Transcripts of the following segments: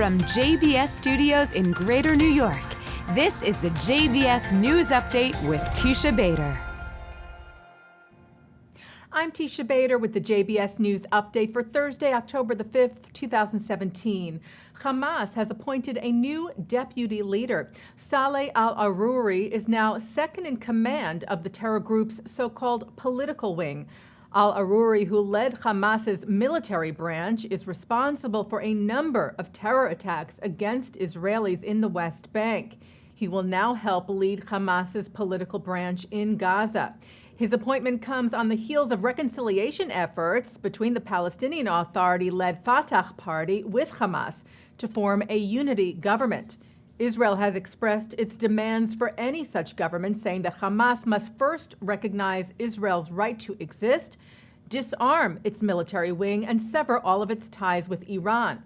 From JBS Studios in Greater New York, this is the JBS News Update with Teisha Bader. I'm Teisha Bader with the JBS News Update for Thursday, October the 5th, 2017. Hamas has appointed a new deputy leader. Saleh al-Aruri is now second in command of the terror group's so-called political wing. Al-Aruri, who led Hamas's military branch, is responsible for a number of terror attacks against Israelis in the West Bank. He will now help lead Hamas's political branch in Gaza. His appointment comes on the heels of reconciliation efforts between the Palestinian Authority-led Fatah party with Hamas to form a unity government. Israel has expressed its demands for any such government, saying that Hamas must first recognize Israel's right to exist, disarm its military wing, and sever all of its ties with Iran.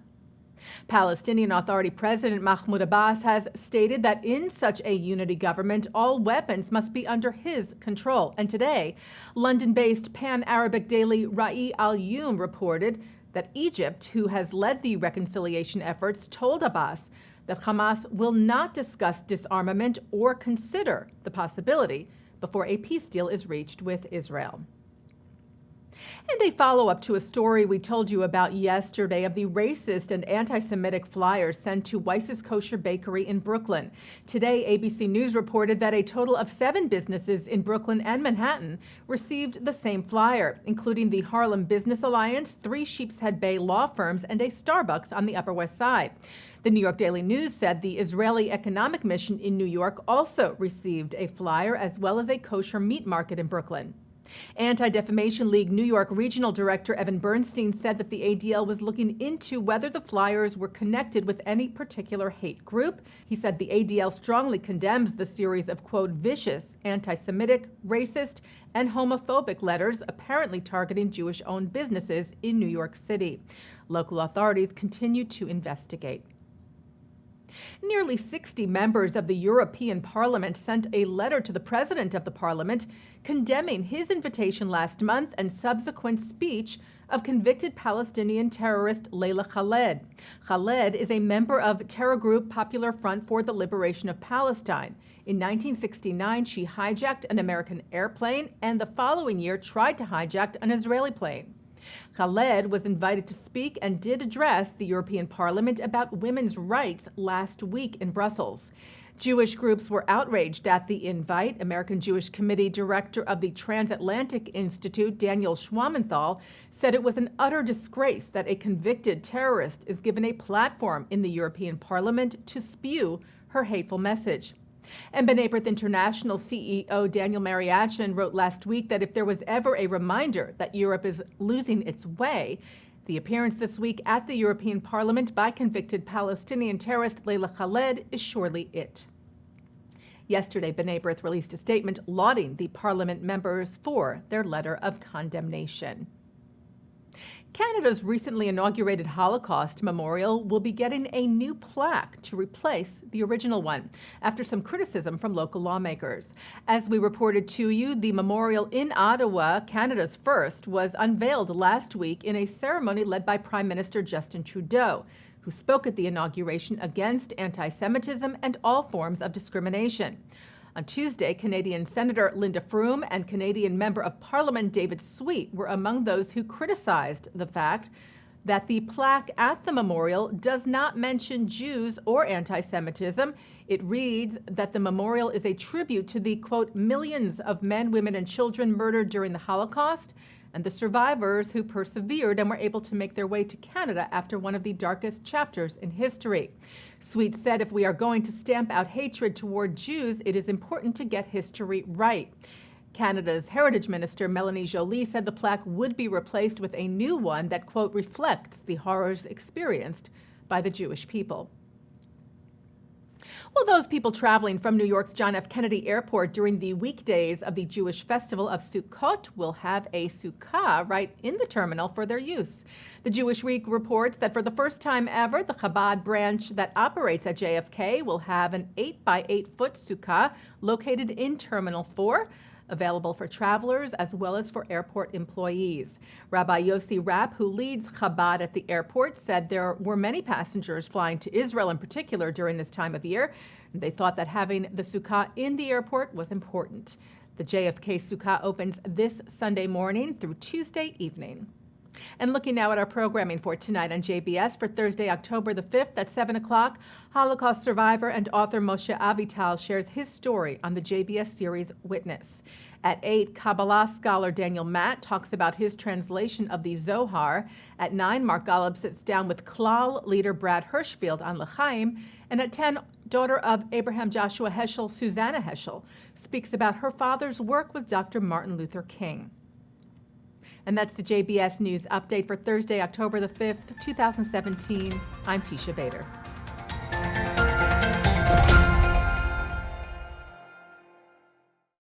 Palestinian Authority President Mahmoud Abbas has stated that in such a unity government, all weapons must be under his control. And today, London-based pan-Arabic daily Ra'i al-Yum reported that Egypt, who has led the reconciliation efforts, told Abbas that Hamas will not discuss disarmament or consider the possibility before a peace deal is reached with Israel. And a follow-up to a story we told you about yesterday of the racist and anti-Semitic flyers sent to Weiss's Kosher Bakery in Brooklyn. Today, ABC News reported that a total of 7 businesses in Brooklyn and Manhattan received the same flyer, including the Harlem Business Alliance, 3 Sheepshead Bay law firms, and a Starbucks on the Upper West Side. The New York Daily News said the Israeli Economic Mission in New York also received a flyer, as well as a kosher meat market in Brooklyn. Anti-Defamation League New York Regional Director Evan Bernstein said that the ADL was looking into whether the flyers were connected with any particular hate group. He said the ADL strongly condemns the series of, quote, vicious, anti-Semitic, racist, and homophobic letters apparently targeting Jewish-owned businesses in New York City. Local authorities continue to investigate. Nearly 60 members of the European Parliament sent a letter to the President of the Parliament condemning his invitation last month and subsequent speech of convicted Palestinian terrorist Layla Khaled. Khaled is a member of terror group Popular Front for the Liberation of Palestine. In 1969, she hijacked an American airplane and the following year tried to hijack an Israeli plane. Khaled was invited to speak and did address the European Parliament about women's rights last week in Brussels. Jewish groups were outraged at the invite. American Jewish Committee Director of the Transatlantic Institute, Daniel Schwamenthal, said it was an utter disgrace that a convicted terrorist is given a platform in the European Parliament to spew her hateful message. And B'nai B'rith International CEO Daniel Mariachin wrote last week that if there was ever a reminder that Europe is losing its way, the appearance this week at the European Parliament by convicted Palestinian terrorist Layla Khaled is surely it. Yesterday, B'nai B'rith released a statement lauding the Parliament members for their letter of condemnation. Canada's recently inaugurated Holocaust Memorial will be getting a new plaque to replace the original one, after some criticism from local lawmakers. As we reported to you, the memorial in Ottawa, Canada's first, was unveiled last week in a ceremony led by Prime Minister Justin Trudeau, who spoke at the inauguration against anti-Semitism and all forms of discrimination. On Tuesday, Canadian Senator Linda Froome and Canadian Member of Parliament David Sweet were among those who criticized the fact that the plaque at the memorial does not mention Jews or anti-Semitism. It reads that the memorial is a tribute to the, quote, millions of men, women, and children murdered during the Holocaust and the survivors who persevered and were able to make their way to Canada after one of the darkest chapters in history. Sweet said if we are going to stamp out hatred toward Jews, it is important to get history right. Canada's Heritage Minister Melanie Joly said the plaque would be replaced with a new one that, quote, reflects the horrors experienced by the Jewish people. Well, those people traveling from New York's John F. Kennedy Airport during the weekdays of the Jewish festival of Sukkot will have a sukkah right in the terminal for their use. The Jewish Week reports that for the first time ever, the Chabad branch that operates at JFK will have an 8 by 8 foot sukkah located in Terminal 4. available for travelers as well as for airport employees. Rabbi Yossi Rapp, who leads Chabad at the airport, said there were many passengers flying to Israel in particular during this time of year. They thought that having the sukkah in the airport was important. The JFK Sukkah opens this Sunday morning through Tuesday evening. And looking now at our programming for tonight on JBS for Thursday, October the 5th at 7 o'clock, Holocaust survivor and author Moshe Avital shares his story on the JBS series Witness. At 8, Kabbalah scholar Daniel Matt talks about his translation of the Zohar. At 9, Mark Golub sits down with Klal leader Brad Hirschfield on L'chaim. And at 10, daughter of Abraham Joshua Heschel, Susanna Heschel, speaks about her father's work with Dr. Martin Luther King. And that's the JBS News Update for Thursday, October the 5th, 2017. I'm Teisha Bader.